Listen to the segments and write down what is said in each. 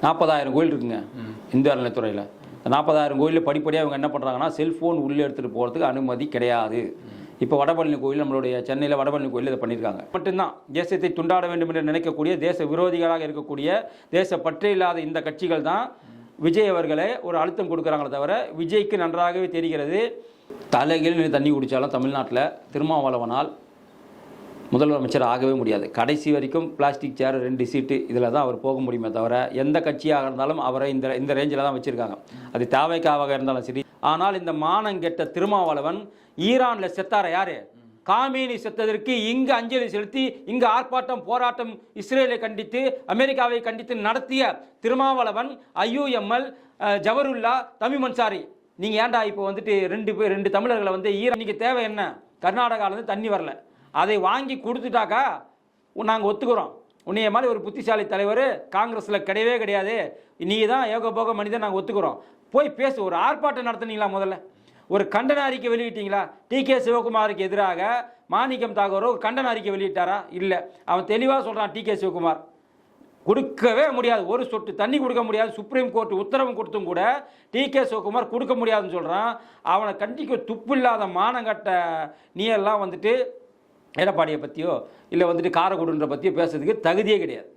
40,000 கோயில் இருக்குங்க இந்து அறநிலையத்துறையில். 40,000 கோயிலில் படிப்படியாக அவங்க என்ன பண்ணுறாங்கன்னா செல்ஃபோன் உள்ளே எடுத்துகிட்டு போகிறதுக்கு அனுமதி கிடையாது. இப்போ வடபழனி கோயில், நம்மளுடைய சென்னையில் வடபழனி கோயில் இதை பண்ணியிருக்காங்க. மட்டும்தான் தேசத்தை துண்டாட வேண்டும் என்று நினைக்கக்கூடிய, தேச விரோதிகளாக இருக்கக்கூடிய, தேச பற்று இல்லாத இந்த கட்சிகள் தான் விஜய் அவர்களை ஒரு அழுத்தம் கொடுக்குறாங்களே தவிர, விஜய்க்கு நன்றாகவே தெரிகிறது தலைகளில் தண்ணி குடித்தாலும் தமிழ்நாட்டில் திருமாவளவனால் முதலமைச்சர் ஆகவே முடியாது. கடைசி வரைக்கும் பிளாஸ்டிக் சேர் 2 சீட்டு இதில் தான் அவர் போக முடியுமே தவிர, எந்த கட்சியாக இருந்தாலும் அவரை இந்த ரேஞ்சில் தான் வச்சுருக்காங்க. அது தேவைக்காக இருந்தாலும் சரி. ஆனால் இந்த மானங்கெட்ட திருமாவளவன் ஈரானில் செத்தார யார்? காமேனி செத்ததற்கு இங்கு அஞ்சலி செலுத்தி, இங்கு ஆர்ப்பாட்டம் போராட்டம் இஸ்ரேலை கண்டித்து, அமெரிக்காவை கண்டித்து நடத்திய திருமாவளவன், IUML, ஜவருல்லா, தமிழ் அன்சாரி, நீங்கள் ஏன்டா இப்போ வந்துட்டு 2 தமிழர்களை வந்து ஈரான் இன்னைக்கு தேவை என்ன? கர்நாடகாவிலேருந்து தண்ணி வரல, அதை வாங்கி கொடுத்துட்டாக்கா நாங்கள் ஒத்துக்கிறோம். உன்னைய மாதிரி ஒரு புத்திசாலி தலைவர் காங்கிரஸில் கிடையவே கிடையாது, நீ தான் ஏகபோக மனிதன், நாங்கள் ஒத்துக்கிறோம். போய் பேசு. ஒரு ஆர்ப்பாட்டம் நடத்துனீங்களா? முதல்ல ஒரு கண்டன அறிக்கை வெளியிட்டீங்களா? TK சிவகுமாருக்கு எதிராக மாணிக்கம் தாகூர் ஒரு கண்டன அறிக்கை வெளியிட்டாரா? இல்லை. அவன் தெளிவாக சொல்கிறான், TK சிவகுமார் கொடுக்கவே முடியாது, ஒரு சொட்டு தண்ணி கொடுக்க முடியாது, சுப்ரீம் கோர்ட் உத்தரவு கொடுத்தும் கூட TK சிவகுமார் கொடுக்க முடியாதுன்னு சொல்கிறான். அவனை கண்டிக்க துப்பு இல்லாத மானங்கட்ட நீ எல்லாம் வந்துட்டு எடப்பாடியை பற்றியோ இல்லை வந்துட்டு காரைக்குடின்ற பற்றியோ பேசுறதுக்கு தகுதியே கிடையாது.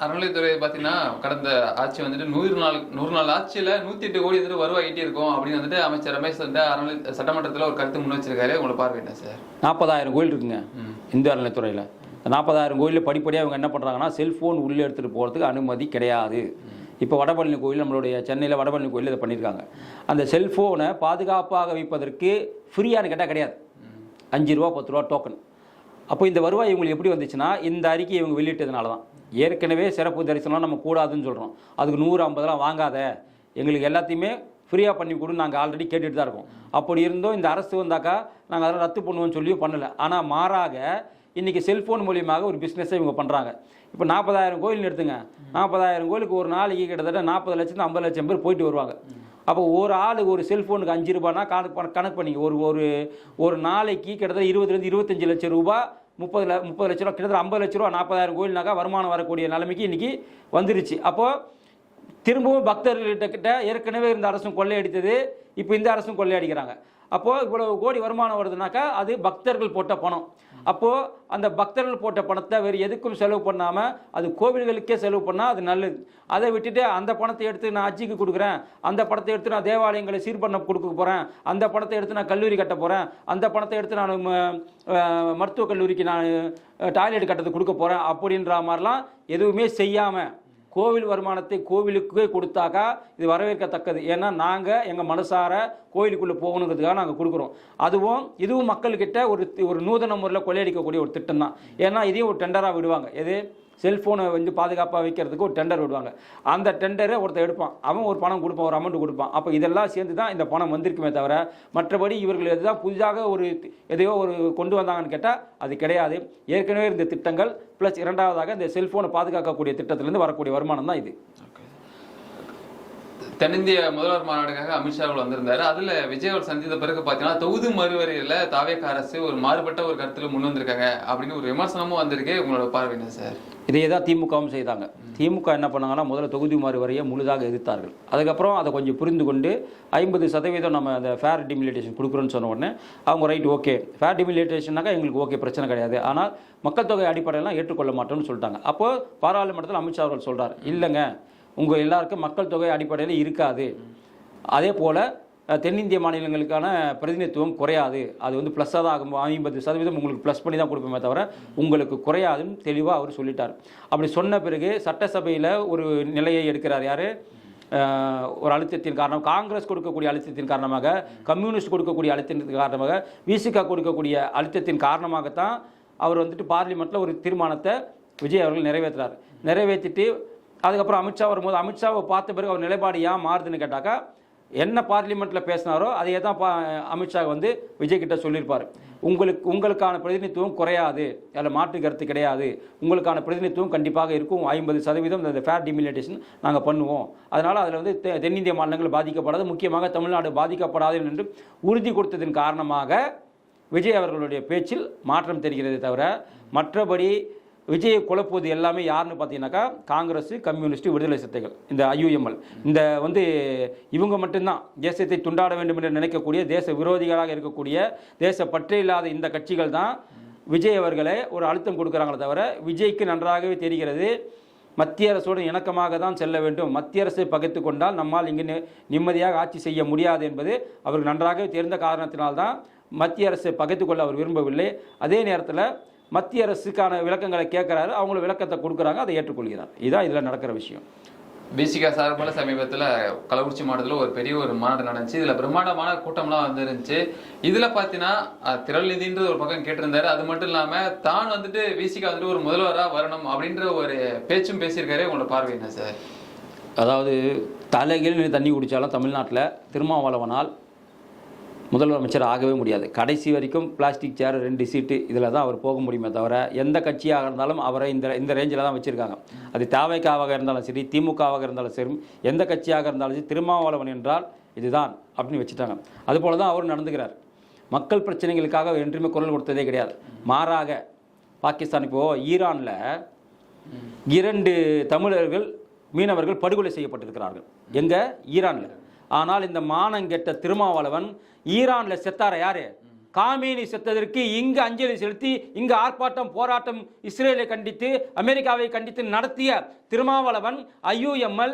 அறநிலையத்துறை பார்த்தீங்கன்னா கடந்த ஆட்சி வந்துட்டு 100 நாள் ஆட்சியில் 108 கோடி வந்துட்டு வருவாயிட்டே இருக்கும் அப்படின்னு வந்துட்டு அமைச்சர் ரமேஷ் வந்து சட்டமன்றத்தில் ஒரு கருத்து முன் வச்சிருக்காரு. உங்களை பார்வையிட்டா சார்? 40,000 கோயில் இருக்குங்க இந்து அறநிலையத்துறையில். 40,000 கோயிலில் படிப்படியாக அவங்க என்ன பண்ணுறாங்கன்னா செல்ஃபோன் உள்ளே எடுத்துகிட்டு போகிறதுக்கு அனுமதி கிடையாது. இப்போ வடபழனி கோயில், நம்மளுடைய சென்னையில் வடபழனி கோயில் இதை பண்ணியிருக்காங்க. அந்த செல்ஃபோனை பாதுகாப்பாக வைப்பதற்கு ஃப்ரீயானு கேட்டால் கிடையாது, 5 ரூபா 10 ரூபா டோக்கன். அப்போ இந்த வருவாய் இவங்களுக்கு எப்படி வந்துச்சுன்னா, இந்த அறிக்கையை இவங்க வெளியிட்டதுனால தான். ஏற்கனவே சிறப்பு தரிசனம் நம்ம கூடாதுன்னு சொல்கிறோம், அதுக்கு 150 வாங்காத, எங்களுக்கு எல்லாத்தையுமே ஃப்ரீயாக பண்ணி கொடுன்னு நாங்கள் ஆல்ரெடி கேட்டுட்டு தான் இருக்கோம். அப்படி இருந்தோம் இந்த அரசு வந்தாக்கா நாங்கள் அதெல்லாம் ரத்து பண்ணுவோம்னு சொல்லியும் பண்ணலை. ஆனால் மாறாக இன்றைக்கி செல்ஃபோன் மூலியமாக ஒரு பிஸ்னஸை இவங்க பண்ணுறாங்க. இப்போ 40,000 கோயில் எடுத்துங்க, 40,000 கோயிலுக்கு ஒரு நாளைக்கு கிட்டத்தட்ட 40 லட்சம் 50 லட்சம் பேர் போயிட்டு வருவாங்க. அப்போ ஒரு ஆளுக்கு ஒரு செல்ஃபோனுக்கு 5 ரூபானா கணக்கு பண்ணிங்க, ஒரு நாளைக்கு கிட்டத்தட்ட 20 to 25 லட்சம் ரூபா, 30 லட்ச ரூபா, கிட்டத்தட்ட 50 லட்ச ரூபா. 40,000 கோயில்னாக்கா வருமானம் வரக்கூடிய நிலைமைக்கு இன்றைக்கி வந்துருச்சு. அப்போது திரும்பவும் பக்தர்கள்கிட்ட ஏற்கனவே இருந்த அரசும் கொள்ளையடித்தது, இப்போ இந்த அரசும் கொள்ளையடிக்கிறாங்க. அப்போது இவ்வளோ கோடி வருமானம் வருதுனாக்கா அது பக்தர்கள் போட்ட பணம். அப்போது அந்த பக்தர்கள் போட்ட பணத்தை வேறு எதுக்கும் செலவு பண்ணாமல் அது கோவில்களுக்கே செலவு பண்ணால் அது நல்லது. அதை விட்டுட்டு அந்த பணத்தை எடுத்து நான் அஜிக்கு கொடுக்குறேன், அந்த பணத்தை எடுத்து நான் தேவாலயங்களை சீர் பண்ண கொடுக்க போகிறேன், அந்த பணத்தை எடுத்து நான் கல்லூரி கட்ட போகிறேன், அந்த பணத்தை எடுத்து நான் மருத்துவக் கல்லூரிக்கு நான் டாய்லெட் கட்டத்தை கொடுக்க போகிறேன் அப்படின்ற மாதிரிலாம் எதுவுமே செய்யாமல் கோவில் வருமானத்தை கோவிலுக்கே கொடுத்தாக்கா இது வரவேற்கத்தக்கது. ஏன்னா நாங்கள் எங்கள் மனசார கோவிலுக்குள்ளே போகணுங்கிறதுக்காக நாங்கள் கொடுக்குறோம். இதுவும் மக்கள்கிட்ட ஒரு நூதன முறையில் கொள்ளையடிக்கக்கூடிய ஒரு திட்டம் தான். ஏன்னா இதையும் ஒரு டெண்டராக விடுவாங்க. எது? செல்ஃபோனை வந்து பாதுகாப்பாக வைக்கிறதுக்கு ஒரு டெண்டர் விடுவாங்க. அந்த டெண்டரை ஒருத்தர் எடுப்பான், அவன் ஒரு பணம் கொடுப்பான், ஒரு அமௌண்ட் கொடுப்பான். அப்போ இதெல்லாம் சேர்ந்து தான் இந்த பணம் வந்திருக்குமே தவிர, மற்றபடி இவர்கள் எதுதான் புதிதாக எதையோ கொண்டு வந்தாங்கன்னு கேட்டால் அது கிடையாது. ஏற்கனவே இருந்த திட்டங்கள் ப்ளஸ் இரண்டாவதாக இந்த செல்ஃபோனை பாதுகாக்கக்கூடிய திட்டத்திலேருந்து வரக்கூடிய வருமானம் தான் இது. தென்னிந்திய முதல்வர் மாநாடுக்காக அமித்ஷா அவர்கள் வந்திருந்தாரு. அதில் விஜய் அவர் சந்தித்த பிறகு பார்த்தீங்கன்னா தொகுதி மறுவரையில் தாவேக அரசு ஒரு மாறுபட்ட ஒரு கருத்தில் முன் வந்திருக்காங்க அப்படின்னு ஒரு விமர்சனமும் வந்திருக்கு. உங்களோட பார்வை என்ன சார்? இதையே தான் திமுகவும் செய்தாங்க. திமுக என்ன பண்ணாங்கன்னா முதல்ல தொகுதி மறுவரையை முழுதாக எதிர்த்தார்கள். அதுக்கப்புறம் அதை கொஞ்சம் புரிந்து கொண்டு 50% நம்ம அந்த ஃபேர் டிமிலிட்டேஷன் கொடுக்குறோன்னு சொன்ன உடனே அவங்க ரைட் ஓகே, ஃபேர் டிமிலிட்டேஷன்னாக்கா எங்களுக்கு ஓகே, பிரச்சனை கிடையாது, ஆனால் மக்கள் தொகை அடிப்படையெல்லாம் ஏற்றுக்கொள்ள மாட்டோம்னு சொல்லிட்டாங்க. அப்போது பாராளுமன்றத்தில் அமித்ஷா அவர்கள் சொல்கிறார், இல்லைங்க உங்கள் எல்லாருக்கும் மக்கள் தொகை அடிப்படையில் இருக்காது, அதே போல் தென்னிந்திய மாநிலங்களுக்கான பிரதிநிதித்துவம் குறையாது, அது வந்து ப்ளஸ்ஸாக தான் ஆகும், 50% உங்களுக்கு ப்ளஸ் பண்ணி தான் கொடுப்போமே தவிர உங்களுக்கு குறையாதுன்னு தெளிவாக அவர் சொல்லிட்டார். அப்படி சொன்ன பிறகு சட்டசபையில் ஒரு நிலையை எடுக்கிறார். யார்? ஒரு அழுத்தத்தின் காரணம், காங்கிரஸ் கொடுக்கக்கூடிய அழுத்தத்தின் காரணமாக, கம்யூனிஸ்ட் கொடுக்கக்கூடிய அழுத்தத்தின் காரணமாக, விசிகா கொடுக்கக்கூடிய அழுத்தத்தின் காரணமாகத்தான் அவர் வந்துட்டு பார்லிமெண்ட்டில் ஒரு தீர்மானத்தை விஜய் அவர்கள் நிறைவேற்றுறார். நிறைவேற்றிட்டு அதுக்கப்புறம் அமித்ஷா வரும்போது அமித்ஷாவை பார்த்த பிறகு அவர் நிலைப்பாடு ஏன் மாறுதுன்னு கேட்டாக்கா, என்ன பார்லிமெண்ட்டில் பேசினாரோ அதையே தான் அமித்ஷா வந்து விஜய் கிட்ட சொல்லியிருப்பார். உங்களுக்கான பிரதிநிதித்துவம் குறையாது, அதில் மாற்று கருத்து கிடையாது, உங்களுக்கான பிரதிநிதித்துவம் கண்டிப்பாக இருக்கும், 50% இந்த ஃபேர் டிமிலிட்டேஷன் நாங்கள் பண்ணுவோம், அதனால் அதில் வந்து தென்னிந்திய மாநிலங்கள் பாதிக்கப்படாது, முக்கியமாக தமிழ்நாடு பாதிக்கப்படாது என்று உறுதி கொடுத்ததன் காரணமாக விஜய் அவர்களுடைய பேச்சில் மாற்றம் தெரிகிறதே தவிர மற்றபடி விஜயை குழப்புவது எல்லாமே யாருன்னு பார்த்தீங்கன்னாக்கா காங்கிரஸ், கம்யூனிஸ்ட், விடுதலை சிறுத்தைகள், இந்த IUML, இந்த இவங்க மட்டும்தான் தேசத்தை துண்டாட வேண்டும் என்று நினைக்கக்கூடிய தேச விரோதிகளாக இருக்கக்கூடிய தேச பற்றே இல்லாத இந்த கட்சிகள் தான் விஜய் அவர்களை ஒரு அழுத்தம் கொடுக்குறாங்களே தவிர விஜய்க்கு நன்றாகவே தெரிகிறது மத்திய அரசோடு இணக்கமாக தான் செல்ல வேண்டும், மத்திய அரசை பகைத்து கொண்டால் நம்மால் இங்கு நிம்மதியாக ஆட்சி செய்ய முடியாது என்பது அவருக்கு நன்றாகவே தெரிந்த காரணத்தினால்தான் மத்திய அரசை பகைத்து கொள்ள அவர் விரும்பவில்லை. அதே நேரத்தில் மத்திய அரசுக்கான விளக்கங்களை கேட்குறாரு, அவங்கள விளக்கத்தை கொடுக்குறாங்க, அதை ஏற்றுக்கொள்கிறார். இதுதான் இதில் நடக்கிற விஷயம். பிசிகா சார்பால சமீபத்தில் கள்ளக்குறிச்சி மாவட்டத்தில் ஒரு பெரிய ஒரு மாநாடு நடந்துச்சு. இதில் பிரம்மாண்டமான கூட்டம்லாம் வந்துருந்துச்சு. இதில் பார்த்தீங்கன்னா திரள் நிதின்ற ஒரு பக்கம் கேட்டிருந்தாரு. அது மட்டும் இல்லாமல் தான் பிசிகா ஒரு முதல்வராக வரணும் அப்படின்ற ஒரு பேச்சும் பேசியிருக்காரு. உங்களோட பார்வை என்ன சார்? அதாவது தலைகீழ் தண்ணி குடித்தாலும் தமிழ்நாட்டில் திருமாவளவனால் முதலமைச்சர் ஆகவே முடியாது. கடைசி வரைக்கும் பிளாஸ்டிக் சேர் 2 சீட்டு இதில் தான் அவர் போக முடியுமே தவிர எந்த கட்சியாக இருந்தாலும் அவரை இந்த ரேஞ்சில் தான் வச்சுருக்காங்க. அது தாவேக்காவாக இருந்தாலும் சரி, திமுகவாக இருந்தாலும் சரி, எந்த கட்சியாக இருந்தாலும் சரி, திருமாவளவன் என்றால் இதுதான் அப்படின்னு வச்சுட்டாங்க. அதுபோல தான் அவர் நடந்துக்கிறார். மக்கள் பிரச்சனைகளுக்காக என்றுமே குரல் கொடுத்ததே கிடையாது. மாறாக பாகிஸ்தான் இப்போது ஈரானில் 2 தமிழர்கள் மீனவர்கள் படுகொலை செய்யப்பட்டிருக்கிறார்கள். எங்கே? ஈரானில். ஆனால் இந்த மானங்கெட்ட திருமாவளவன் ஈரானில் செத்தார யாரு? காமேனி செத்ததற்கு இங்கு அஞ்சலி செலுத்தி இங்கு ஆர்ப்பாட்டம் போராட்டம் இஸ்ரேலை கண்டித்து அமெரிக்காவை கண்டித்து நடத்திய திருமாவளவன், IUML,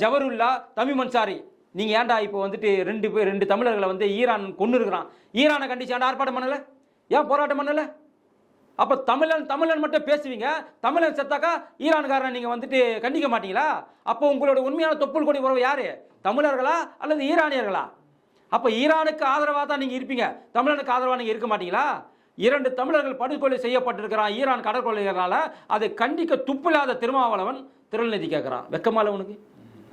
ஜவருல்லா, தமிழ் மன்சாரி, நீங்கள் ஏன்டா இப்போ 2 தமிழர்களை ஈரான் கொண்டு இருக்கிறான், ஈரானை கண்டிச்சு ஏன்டா ஆர்ப்பாட்டம் பண்ணலை? ஏன் போராட்டம் பண்ணலை? அப்போ தமிழன் மட்டும் பேசுவீங்க, தமிழன் செத்தாக்கா ஈரானுக்காரனை நீங்கள் கண்டிக்க மாட்டீங்களா? அப்போ உங்களோட உண்மையான தொப்புள் கொடி உறவு யாரு? தமிழர்களா அல்லது ஈரானியர்களா? அப்போ ஈரானுக்கு ஆதரவாக தான் நீங்கள் இருப்பீங்க, தமிழனுக்கு ஆதரவாக நீங்கள் இருக்க மாட்டீங்களா? 2 தமிழர்கள் படுகொலை செய்யப்பட்டிருக்கிறான் ஈரான் கடற்கொள்ளைகளால். அதை கண்டிக்க துப்பில்லாத திருமாவளவன் திரள்நிதி கேட்குறான். வெக்கமா இல்லை உனக்கு?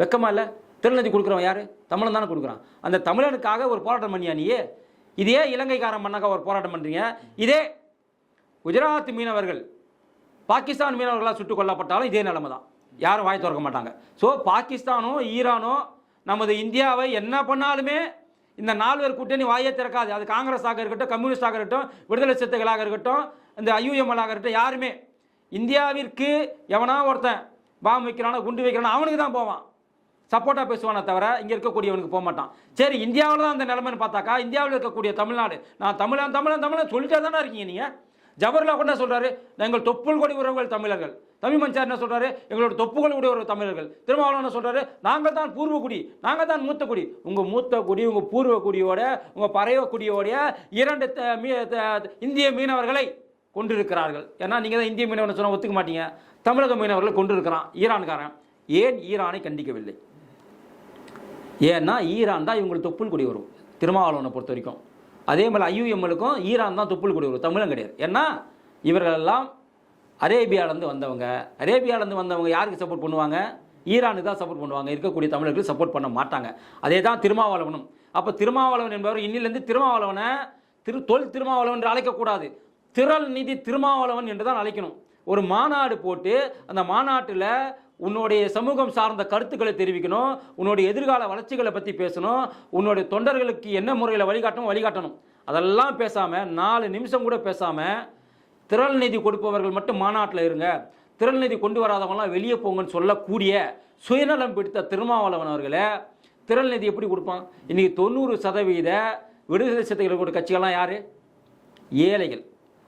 வெக்கமா இல்லை? திரள்நிதி கொடுக்குறவன் யார்? தமிழன் தானே கொடுக்குறான். அந்த தமிழனுக்காக ஒரு போராட்டம் பண்ணியா நீ? இதே இலங்கைக்காரன் பண்ணாக்க ஒரு போராட்டம் பண்ணுறீங்க. இதே குஜராத் மீனவர்கள் பாகிஸ்தான் மீனவர்களாக சுட்டுக் கொல்லப்பட்டாலும் இதே நிலைமை தான், யாரும் வாய் திறக்க மாட்டாங்க. ஸோ பாகிஸ்தானோ ஈரானோ நமது இந்தியாவை என்ன பண்ணாலுமே இந்த 4 பேர் கூட்டணி வாயே திறக்காது. அது காங்கிரஸாக இருக்கட்டும், கம்யூனிஸ்டாக இருக்கட்டும், விடுதலை சிறுத்தைகளாக இருக்கட்டும், இந்த IUML இருக்கட்டும், யாருமே இந்தியாவிற்கு எவனா ஒருத்தன் பாம்பு வைக்கிறானோ குண்டு வைக்கிறானோ அவனுக்கு தான் போவான், சப்போர்ட்டாக பேசுவானே தவிர இங்கே இருக்கக்கூடியவனுக்கு போக மாட்டான். சரி, இந்தியாவில் தான் அந்த நிலைமைன்னு பார்த்தாக்கா இந்தியாவில் இருக்கக்கூடிய தமிழ்நாடு, நான் தமிழன் சொல்லிட்டே தானே இருக்கீங்க நீங்கள். ஜவஹர்லால் கூட சொல்கிறாரு, எங்கள் தொப்புள் கொடி உறவுகள் தமிழர்கள். தமிழ் மன்சார் என்ன சொல்கிறாரு? எங்களோட தொப்புகள் கொடி உறவு தமிழர்கள். திருமாவளவன் சொல்கிறாரு, நாங்கள் தான் பூர்வ குடி, நாங்கள் தான் மூத்த குடி. உங்கள் மூத்த குடி, உங்கள் பூர்வ குடியோட, உங்கள் பறைய குடியோடைய 2 இந்திய மீனவர்களை கொண்டிருக்கிறார்கள். ஏன்னா நீங்கள் தான் இந்திய மீனவர்னு சொன்னால் ஒத்துக்க மாட்டீங்க. தமிழக மீனவர்களை கொண்டிருக்கிறான் ஈரான்காரன். ஏன் ஈரானை கண்டிக்கவில்லை? ஏன்னா ஈரான் தான் இவங்களுக்கு தொப்புள் கொடி வரும் திருமாவளவனை பொறுத்த வரைக்கும். அதே மாதிரி IUMLக்கும் ஈரான் தான் தொப்புள் கொடி வரும், தமிழம் கிடையாது. ஏன்னா இவர்களெல்லாம் அரேபியாவிலேருந்து வந்தவங்க யாருக்கு சப்போர்ட் பண்ணுவாங்க? ஈரானுக்கு தான் சப்போர்ட் பண்ணுவாங்க. இருக்கக்கூடிய தமிழர்களுக்கு சப்போர்ட் பண்ண மாட்டாங்க. அதே தான் திருமாவளவனும். அப்போ திருமாவளவன் என்பவர் இன்னிலிருந்து திருமாவளவனை திருமாவளவன் என்று அழைக்கக்கூடாது, திரள் நிதி திருமாவளவன் என்று தான் அழைக்கணும். ஒரு மாநாடு போட்டு அந்த மாநாட்டில் உன்னுடைய சமூகம் சார்ந்த கருத்துக்களை தெரிவிக்கணும், உன்னுடைய எதிர்கால வளர்ச்சிகளை பற்றி பேசணும், உன்னுடைய தொண்டர்களுக்கு என்ன முறையில் வழிகாட்டணும். அதெல்லாம் பேசாமல் 4 நிமிஷம் கூட பேசாமல் திரள் நிதி கொடுப்பவர்கள் மட்டும் மாநாட்டில் இருங்க, திரள் நிதி கொண்டு வராதவங்களாம் வெளியே போங்கன்னு சொல்லக்கூடிய சுயநலம் பிடித்த திருமாவளவன் அவர்களே திரள் நிதி எப்படி கொடுப்பான்? இன்றைக்கி 90% விடுதலை சிறுத்தைகள் கூட கட்சிகள்லாம் யார்? ஏழைகள்.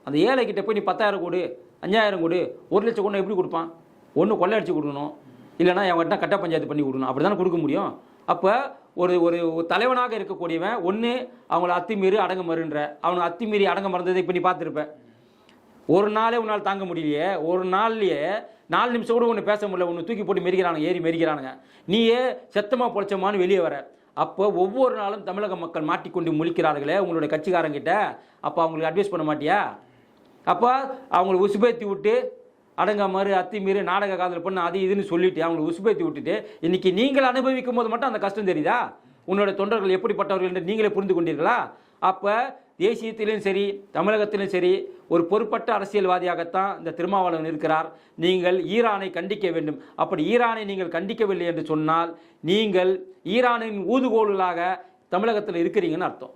அந்த ஏழைக்கிட்ட போய் நீ 10,000 கொடு, 5,000 கொடு, 1 லட்சம் கொண்டு எப்படி கொடுப்பான்? ஒன்று கொள்ளையடிச்சு கொடுக்கணும், இல்லைனா அவங்ககிட்ட கட்ட பஞ்சாயத்து பண்ணி கொடுக்கணும், அப்படி தானே கொடுக்க முடியும். அப்போ ஒரு தலைவனாக இருக்கக்கூடியவன் ஒன்று அவங்கள அத்துமீறி அடங்க மறுன்ற, அவனுக்கு அத்துமீறி அடங்க மறந்ததை இப்போ நீ பார்த்துருப்பேன். ஒரு நாளே உன்னால் தாங்க முடியலையே, ஒரு நாள்லையே 4 நிமிஷம் கூட ஒன்று பேச முடியல, ஒன்று தூக்கி போட்டு மெரிக்கிறானுங்க. நீயே செத்தமாக பொழைச்சமானு வெளியே வர. அப்போ ஒவ்வொரு நாளும் தமிழக மக்கள் மாட்டிக்கொண்டு முழிக்கிறார்களே உங்களுடைய கட்சிக்காரங்கிட்ட, அப்போ அவங்களுக்கு அட்வைஸ் பண்ண மாட்டியா? அப்போ அவங்களை உசுபேத்தி விட்டு அடங்க மாதிரி அத்திமீறி நாடக காதல் பண்ண அது இதுன்னு சொல்லிட்டு அவங்களை உசுபேத்தி விட்டுட்டு இன்னைக்கு நீங்கள் அனுபவிக்கும் போது மட்டும் அந்த கஷ்டம் தெரியுதா? உன்னோட தொண்டர்கள் எப்படிப்பட்டவர்கள் என்று நீங்களே புரிந்து கொண்டீர்களா? அப்போ தேசியத்திலும் சரி தமிழகத்திலும் சரி ஒரு பொறுப்பட்ட அரசியல்வாதியாகத்தான் இந்த திருமாவளவன் இருக்கிறார். நீங்கள் ஈரானை கண்டிக்க வேண்டும். அப்படி ஈரானை நீங்கள் கண்டிக்கவில்லை என்று சொன்னால் நீங்கள் ஈரானின் ஊதுகோல்களாக தமிழகத்தில் இருக்கிறீங்கன்னு அர்த்தம்.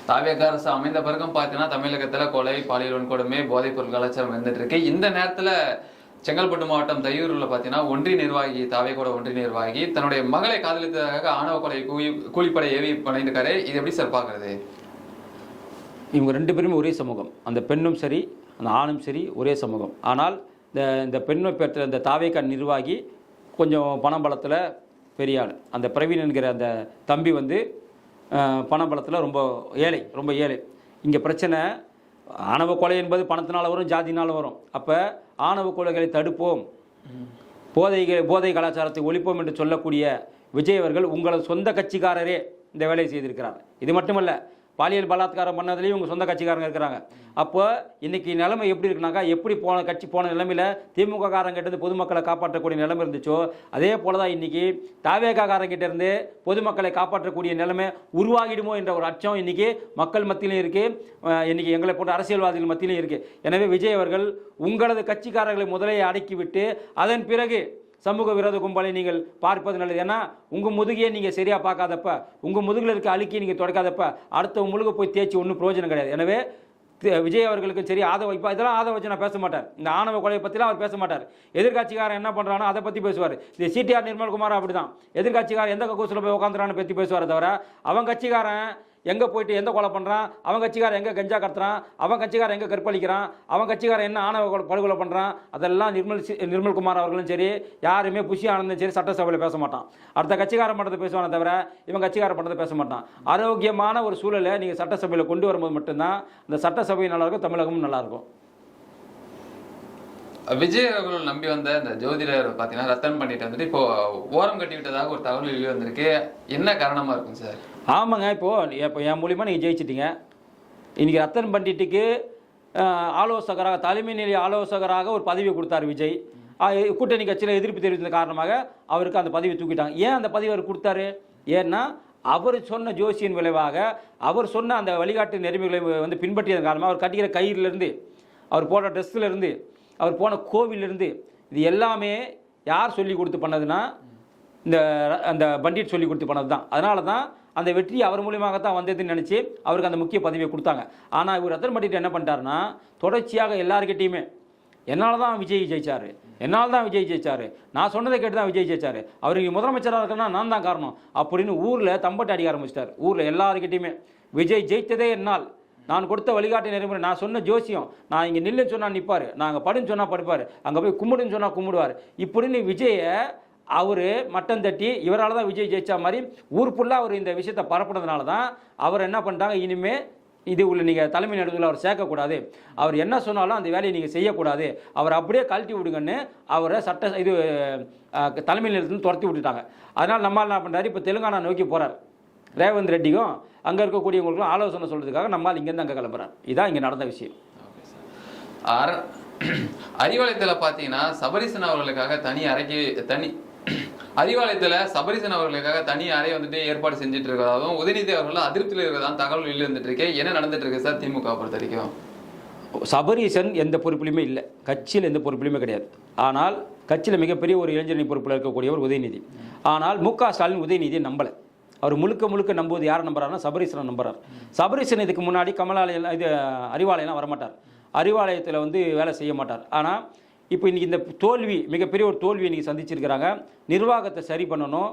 தாவேக அரசு அமைந்த பிறகும் பார்த்தீங்கன்னா தமிழகத்துல கொலை, பாலியல் வன்கொடுமை, போதைப் பொருள் கலாச்சாரம் இருந்துட்டு இருக்கு. இந்த நேரத்துல செங்கல்பட்டு மாவட்டம் தையூரில் பார்த்தீங்கன்னா ஒன்றிய நிர்வாகி, தாவேகோட ஒன்றிய நிர்வாகி தன்னுடைய மகளை காதலித்ததாக ஆணவ கொலை கூலிப்படை ஏவி பண்ணியிருக்காரு. இது எப்படி சார் பார்க்கறது? இவங்க 2 பேருமே ஒரே சமூகம். அந்த பெண்ணும் சரி அந்த ஆணும் சரி ஒரே சமூகம். ஆனால் இந்த பெண்ணை பெற்ற இந்த தாவேக நிர்வாகி கொஞ்சம் பணபலத்தில் பெரிய ஆள். அந்த பிரவீன் என்கிற அந்த தம்பி வந்து பணபலத்தில் ரொம்ப ஏழை. இங்கே பிரச்சனை ஆணவ கொலை என்பது பணத்தினால வரும், ஜாதினால் வரும். அப்போ ஆணவ கொலைகளை தடுப்போம், போதை கலாச்சாரத்தை ஒழிப்போம் என்று சொல்லக்கூடிய விஜய் அவர்கள் உங்களது சொந்த கட்சிக்காரரே இந்த வேலையை செய்திருக்கிறார். இது மட்டுமல்ல, பாலியல் பலாத்காரம் பண்ணதுலேயும் உங்கள் சொந்த கட்சிக்காரங்க இருக்கிறாங்க. அப்போ இன்றைக்கி நிலைமை எப்படி இருக்குனாக்கா, எப்படி போன நிலைமையில் திமுக காரங்கிட்ட பொதுமக்களை காப்பாற்றக்கூடிய நிலைமை இருந்துச்சோ அதே போல தான் இன்றைக்கி தாவேகா காரங்கிட்ட இருந்து பொதுமக்களை காப்பாற்றக்கூடிய நிலைமை உருவாகிடுமோ என்ற ஒரு அச்சம் இன்றைக்கி மக்கள் மத்தியிலையும் இருக்குது, இன்றைக்கி எங்களை போன்ற அரசியல்வாதிகள் மத்தியிலையும் இருக்குது. எனவே விஜய் அவர்கள் உங்களது கட்சிக்காரர்களை முதலே அடக்கிவிட்டு அதன் பிறகு சமூக விரோத கும்பலை நீங்கள் பார்ப்பது நல்லது. ஏன்னா உங்கள் முதுகையே நீங்கள் சரியாக பார்க்காதப்ப, உங்கள் முதுகில் இருக்க அழுக்கி நீங்கள் தொடக்காதப்ப அடுத்த முழுக போய் தேய்ச்சி ஒன்றும் பிரயோஜனம் கிடையாது. எனவே விஜய் அவர்களுக்கு சரி இதெல்லாம் ஆதவ வச்சு நான் பேச மாட்டார். இந்த ஆணவ கொலையை பற்றிலாம் அவர் பேச மாட்டார். எதிர்கட்சிக்காரன் என்ன பண்ணுறானோ அதை பற்றி பேசுவார். இந்த சிடிஆர் நிர்மல்குமார் அப்படி தான், எதிர்கட்சிக்காரன் எந்த கக்கூசில் போய் உட்காந்துறான்னு பற்றி பேசுவார். தவிர அவன் கட்சிக்காரன் எங்கே போயிட்டு எந்த கொலை பண்ணுறான், அவன் கட்சிக்காரன் எங்கே கஞ்சா கத்துறான், அவன் கட்சிக்காரன் எங்கே கற்பழிக்கிறான், அவன் கட்சிக்காரன் என்ன ஆணவ படுகொலை பண்ணுறான், அதெல்லாம் நிர்மல்குமார் அவர்களும் சரி, யாருமே புஷி ஆனந்தும் சரி சட்டசபையில் பேச மாட்டான். அடுத்த கட்சிக்காரன் பண்ணுறதை பேசுவானே தவிர இவன் கட்சிக்காரன் பண்ணுறதை பேச மாட்டான். ஆரோக்கியமான ஒரு சூழலை நீங்கள் சட்டசபையில் கொண்டு வரும்போது மட்டும்தான் இந்த சட்டசபை நல்லாயிருக்கும், தமிழகமும் நல்லாயிருக்கும். விஜய் அவர்கள் நம்பி வந்த இந்த ஜோதிடர் பார்த்தீங்கன்னா ரத்தன் பண்ணிட்டு வந்துட்டு இப்போ ஓரம் கட்டி விட்டதாக ஒரு தகவல் வெளியே வந்திருக்கு. என்ன காரணமாக இருக்கும் சார்? ஆமாங்க, இப்போ என் மூலிமா நீங்கள் ஜெயிச்சிட்டிங்க. இன்றைக்கி ரத்தன் பண்டிட்டுக்கு ஆலோசகராக, தலைமை நிலைய ஆலோசகராக ஒரு பதவி கொடுத்தார் விஜய். கூட்டணி கட்சியில் எதிர்ப்பு தெரிவித்தது காரணமாக அவருக்கு அந்த பதவி தூக்கிட்டாங்க. ஏன் அந்த பதவி அவர் கொடுத்தாரு? ஏன்னா அவர் சொன்ன ஜோசியின் விளைவாக, அவர் சொன்ன அந்த வழிகாட்டு நெறிமுறைகளை வந்து பின்பற்றியதன் காரணமாக அவர் கட்டிக்கிற கயிறுலேருந்து, அவர் போடுற ட்ரெஸ்ஸிலேருந்து, அவர் போன கோவிலிருந்து, இது எல்லாமே யார் சொல்லி கொடுத்து பண்ணதுன்னா அந்த பண்டிட் சொல்லி கொடுத்து பண்ணது தான். அதனால தான் அந்த வெற்றி அவர் மூலியமாகத்தான் வந்ததுன்னு நினச்சி அவருக்கு அந்த முக்கிய பதவியை கொடுத்தாங்க. ஆனால் இவர் ரத்தன் பண்டிட் என்ன பண்ணிட்டாருன்னா, தொடர்ச்சியாக எல்லாருக்கிட்டையுமே என்னால் தான் விஜய் ஜெயிச்சார், நான் சொன்னதை கேட்டு தான் விஜய் ஜெயிச்சார், அவர் இங்கே முதலமைச்சராக இருக்கனா நான் தான் காரணம் அப்படின்னு ஊரில் தம்பட்டு அடிக்க ஆரம்பிச்சிட்டார். ஊரில் எல்லாருக்கிட்டையுமே விஜய் ஜெயித்ததே என்னால், நான் கொடுத்த வழிகாட்டு நெறிமுறை, நான் சொன்ன ஜோசியம், நான் இங்கே நில்லுன்னு சொன்னால் நிற்பார், நாங்கள் படுன்னு சொன்னால் படுப்பார், அங்கே போய் கும்பிடுன்னு சொன்னால் கும்பிடுவார், இப்படின்னு விஜயை அவர் மட்டம் தட்டி இவரால் தான் விஜய் ஜெயிச்சா மாதிரி ஊர் ஃபுல்லாக அவர் இந்த விஷயத்தை பரப்புனதுனால தான் அவர் என்ன பண்ணிட்டாங்க, இனிமேல் இது உள்ள நீங்கள் தலைமை நடுவில் அவர் சேர்க்கக்கூடாது, அவர் என்ன சொன்னாலும் அந்த வேலையை நீங்கள் செய்யக்கூடாது, அவர் அப்படியே கழட்டி விடுங்கன்னு அவரை தலைமை நிலையத்திலிருந்து துரத்தி விட்டுட்டாங்க. அதனால் நம்மளால் என்ன பண்ணுறாரு, இப்போ தெலுங்கானா நோக்கி போகிறார். ரேவந்த் ரெட்டிக்கும் அங்கே இருக்கக்கூடியவங்களுக்கும் ஆலோசனை சொல்கிறதுக்காக நம்மால் இங்கேருந்து அங்கே கிளம்புறார். இதுதான் இங்கே நடந்த விஷயம். அறிவாலயத்தில் பார்த்தீங்கன்னா சபரிசன் அவர்களுக்காக அறிவாலயத்தில் சபரிசன் அவர்களுக்காக தனி அறை வந்துட்டு ஏற்பாடு செஞ்சுட்டு இருக்கிறதாகவும் உதயநிதி அவர்கள் அதிருப்தியில் இருக்கிறதாம் தகவல் வெளியே வந்துட்டு இருக்கு. என்ன நடந்துட்டு இருக்கு சார் திமுக பொறுத்த வரைக்கும்? சபரீசன் எந்த பொறுப்பிலுமே இல்லை, கட்சியில் எந்த பொறுப்பிலுமே கிடையாது. ஆனால் கட்சியில் மிகப்பெரிய ஒரு இளைஞரணி பொறுப்பில் இருக்கக்கூடியவர் உதயநிதி. ஆனால் மு.க. ஸ்டாலின் உதயநிதியை நம்பலை. அவர் முழுக்க நம்புவது யாரை நம்புறாருன்னா சபரீசனை நம்புறார். சபரீசன் இதுக்கு முன்னாடி அறிவாலயம்லாம் வரமாட்டார், அறிவாலயத்தில் வந்து வேலை செய்ய மாட்டார். ஆனால் இப்போ இன்றைக்கி இந்த தோல்வி, மிகப்பெரிய ஒரு தோல்வி இன்றைக்கி சந்திச்சிருக்கிறாங்க. நிர்வாகத்தை சரி பண்ணணும்,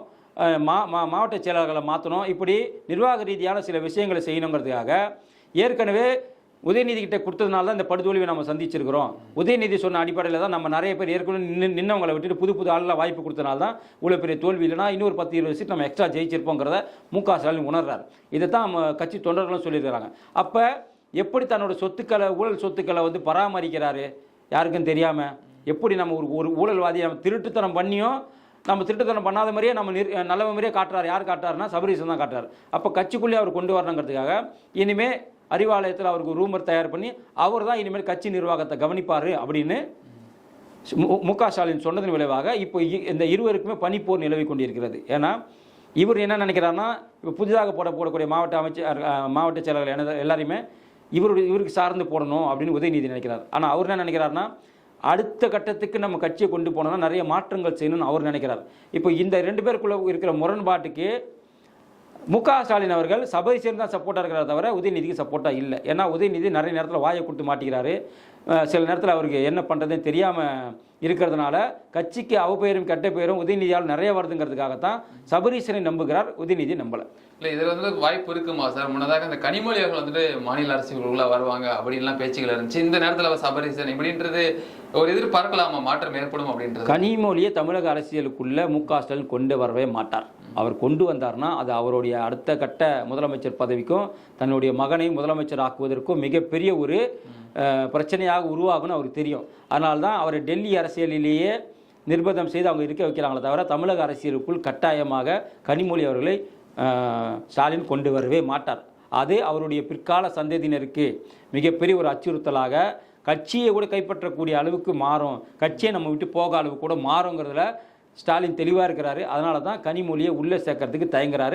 மாவட்ட செயலாளர்களை மாற்றணும், இப்படி நிர்வாக ரீதியான சில விஷயங்களை செய்யணுங்கிறதுக்காக ஏற்கனவே உதயநிதி கிட்ட கொடுத்ததுனால தான் இந்த படுதோல்வியை நம்ம சந்திச்சிருக்கிறோம். உதயநிதி சொன்ன அடிப்படையில் தான் நம்ம நிறைய பேர் ஏற்கனவே நின்னவங்களை விட்டுட்டு புது ஆளெலாம் வாய்ப்பு கொடுத்தனால தான் இவ்வளோ பெரிய தோல்வி. இல்லைனா இன்னொரு 10-20 சீட் நம்ம எக்ஸ்ட்ரா ஜெயிச்சிருப்போங்கிறத மு.க. ஸ்டாலின் உணர்றார். இதை தான் நம்ம கட்சி தொண்டர்களும் சொல்லியிருக்கிறாங்க. அப்போ எப்படி தன்னோட ஊழல் சொத்துக்களை வந்து பராமரிக்கிறாரு யாருக்கும் தெரியாமல், எப்படி நம்ம ஒரு ஊழல்வாதியை நம்ம திருட்டுத்தனம் பண்ணியும் நம்ம திருட்டுத்தனம் பண்ணாத மாதிரியே நம்ம நல்ல மாதிரியே காட்டுறாரு. யார் காட்டுறாருன்னா சபரீசன் தான் காட்டுறாரு. அப்போ கட்சிக்குள்ளே அவர் கொண்டு வரணுங்கிறதுக்காக இனிமேல் அறிவாலயத்தில் அவருக்கு ரூமர் தயார் பண்ணி அவர் தான் இனிமேல் கட்சி நிர்வாகத்தை கவனிப்பார் அப்படின்னு மு.க. ஸ்டாலின் சொன்னதன் விளைவாக இப்போ இந்த இருவருக்குமே பனிப்போர் நிலவி கொண்டிருக்கிறது. ஏன்னா இவர் என்ன நினைக்கிறாருன்னா, இப்போ புதிதாக போடக்கூடிய மாவட்ட செயலாளர்கள் எல்லாரையுமே இவருக்கு சார்ந்து போடணும் அப்படின்னு உதயநிதி நினைக்கிறார். ஆனால் அவர் என்ன நினைக்கிறாருன்னா, அடுத்த கட்டத்துக்கு நம்ம கட்சியை கொண்டு போனோம்னா நிறைய மாற்றங்கள் செய்யணும்னு அவர் நினைக்கிறார். இப்போ இந்த 2 பேருக்குள்ளே இருக்கிற முரண்பாட்டுக்கு ஸ்டாலின் அவர்கள் சபரிசன் தான் சப்போர்ட்டாக இருக்கிறார் தவிர உதயநிதிக்கு சப்போர்ட்டாக இல்லை. ஏன்னா உதயநிதி நிறைய நேரத்தில் வாயை கொடுத்து மாட்டிக்கிறாரு. சில நேரத்தில் அவருக்கு என்ன பண்ணுறதுன்னு தெரியாமல் இருக்கிறதுனால கட்சிக்கு அவப்பெயரும் கெட்ட பெயரும் உதயநிதியால் நிறைய வருதுங்கிறதுக்காகத்தான் சபரீசனை நம்புகிறார், உதயநிதி நம்பலை. இல்லை இதில் வந்து வாய்ப்பு இருக்குமா சார்? முன்னதாக அந்த கனிமொழி அவர்கள் வந்துட்டு மாநில அரசுக்குள்ள வருவாங்க அப்படின்லாம் பேச்சுகள் இருந்துச்சு. இந்த நேரத்தில் அவர் சபரீசன் இப்படின்றது ஒரு எதிர்பார்க்கலாமா, மாற்றம் ஏற்படும் அப்படின்றது? கனிமொழியை தமிழக அரசியலுக்குள்ள ஸ்டாலின் கொண்டு வரவே மாட்டார். அவர் கொண்டு வந்தார்னா அது அவருடைய அடுத்த கட்ட முதலமைச்சர் பதவிக்கும் தன்னுடைய மகனை முதலமைச்சர் ஆக்குவதற்கும் மிகப்பெரிய ஒரு பிரச்சனையாக உருவாகும்னு அவருக்கு தெரியும். அதனால தான் அவரை டெல்லி அரசியலிலேயே நிர்பந்தம் செய்து அவங்க இருக்க வைக்கிறாங்களே தவிர தமிழக அரசியலுக்குள் கட்டாயமாக கனிமொழி அவர்களை ஸ்டாலின் கொண்டு வரவே மாட்டார். அது அவருடைய பிற்கால சந்ததியினருக்கு மிகப்பெரிய ஒரு அச்சுறுத்தலாக, கட்சியை கூட கைப்பற்றக்கூடிய அளவுக்கு மாறும், கட்சியை நம்ம விட்டு போக அளவு கூட மாறுங்கிறதுல ஸ்டாலின் தெளிவாக இருக்கிறாரு. அதனால தான் கனிமொழியை உள்ளே சேர்க்கறதுக்கு தயங்குறாரு.